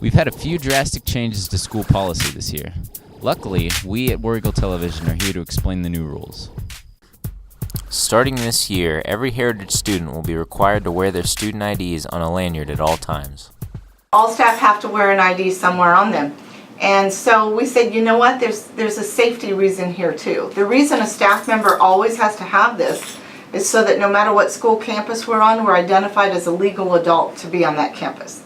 We've had a few drastic changes to school policy this year. Luckily, we at War Eagle Television are here to explain the new rules. Starting this year, every Heritage student will be required to wear their student IDs on a lanyard at all times. All staff have to wear an ID somewhere on them. And so we said, you know what, there's a safety reason here too. The reason a staff member always has to have this is so that no matter what school campus we're on, we're identified as a legal adult to be on that campus.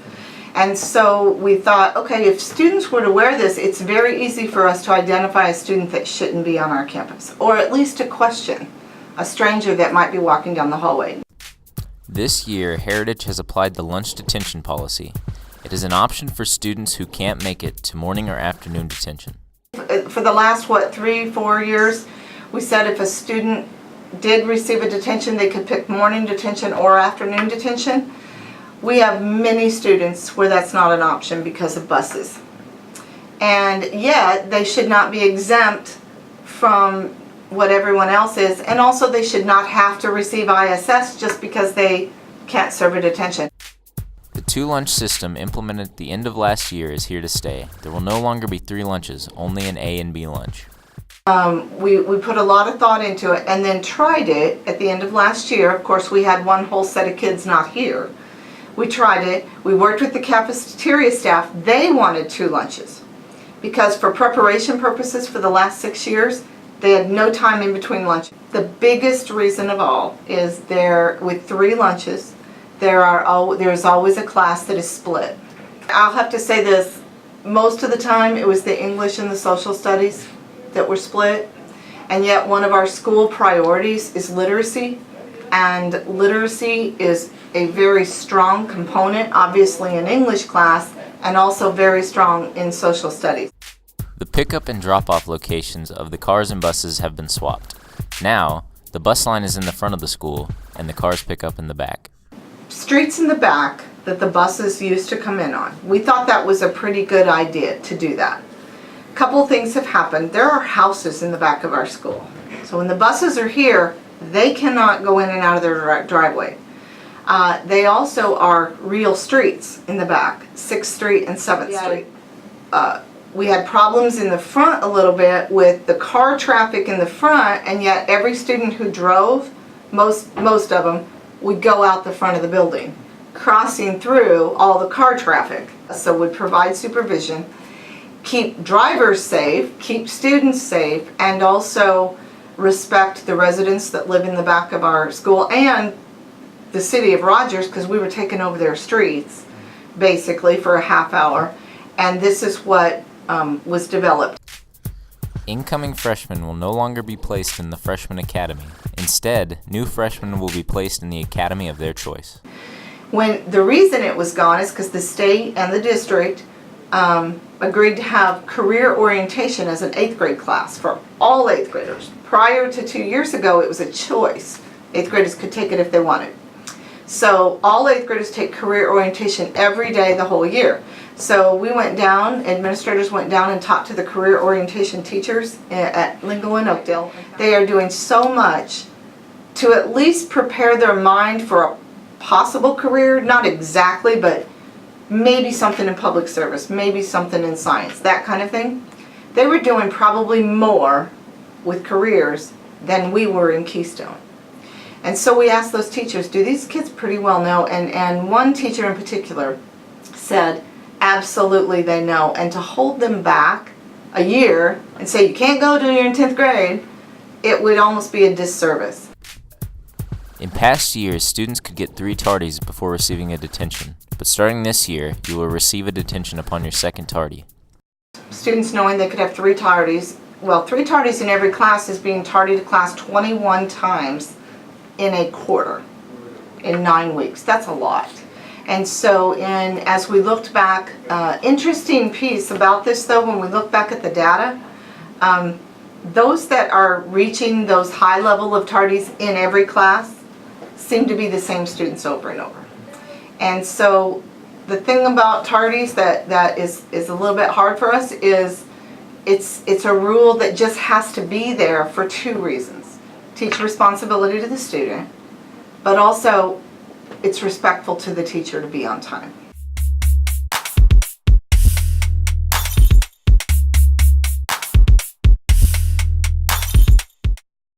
And so we thought, okay, if students were to wear this, it's very easy for us to identify a student that shouldn't be on our campus, or at least to question a stranger that might be walking down the hallway. This year, Heritage has applied the lunch detention policy. It is an option for students who can't make it to morning or afternoon detention. For the last, 3-4 years, we said if a student did receive a detention, they could pick morning detention or afternoon detention. We have many students where that's not an option because of buses. And yet, they should not be exempt from what everyone else is, and also they should not have to receive ISS just because they can't serve a detention. The two-lunch system implemented at the end of last year is here to stay. There will no longer be 3 lunches, only an A and B lunch. We put a lot of thought into it and then tried it at the end of last year. Of course, we had one whole set of kids not here. We tried it. We worked with the cafeteria staff. They wanted 2 lunches because for preparation purposes for the last 6 years, they had no time in between lunch. The biggest reason of all is with 3 lunches, there's always a class that is split. I'll have to say this, most of the time it was the English and the social studies that were split, and yet one of our school priorities is literacy, and literacy is a very strong component, obviously in English class, and also very strong in social studies. The pickup and drop-off locations of the cars and buses have been swapped. Now, the bus line is in the front of the school, and the cars pick up in the back. Streets in the back that the buses used to come in on. We thought that was a pretty good idea to do that. A couple things have happened. There are houses in the back of our school. So when the buses are here, they cannot go in and out of their driveway. They also are real streets in the back, 6th Street and 7th Street. We had problems in the front a little bit with the car traffic in the front, and yet every student who drove, most of them, would go out the front of the building, crossing through all the car traffic. So we provide supervision, keep drivers safe, keep students safe, and also respect the residents that live in the back of our school and the city of Rogers, because we were taking over their streets basically for a half hour, and this is what was developed. Incoming freshmen will no longer be placed in the freshman academy. Instead, new freshmen will be placed in the academy of their choice. The reason it was gone is because the state and the district agreed to have career orientation as an 8th grade class for all 8th graders. Prior to 2 years ago, it was a choice. 8th graders could take it if they wanted. So all 8th graders take career orientation every day the whole year. So we went down, administrators went down and talked to the career orientation teachers at Lingo and Oakdale. They are doing so much to at least prepare their mind for a possible career, not exactly, but maybe something in public service, maybe something in science, that kind of thing. They were doing probably more with careers than we were in Keystone. And so we asked those teachers, do these kids pretty well know? And one teacher in particular said, absolutely they know. And to hold them back a year and say you can't go till you're in 10th grade, it would almost be a disservice. In past years, students could get 3 tardies before receiving a detention, but starting this year, you will receive a detention upon your second tardie. Students knowing they could have 3 tardies, well, 3 tardies in every class is being tardy to class 21 times in a quarter, in 9 weeks. That's a lot. And so as we looked back, interesting piece about this though, when we look back at the data, those that are reaching those high level of tardies in every class seem to be the same students over and over. And so the thing about tardies that is a little bit hard for us is it's a rule that just has to be there for 2 reasons. Teach responsibility to the student, but also it's respectful to the teacher to be on time.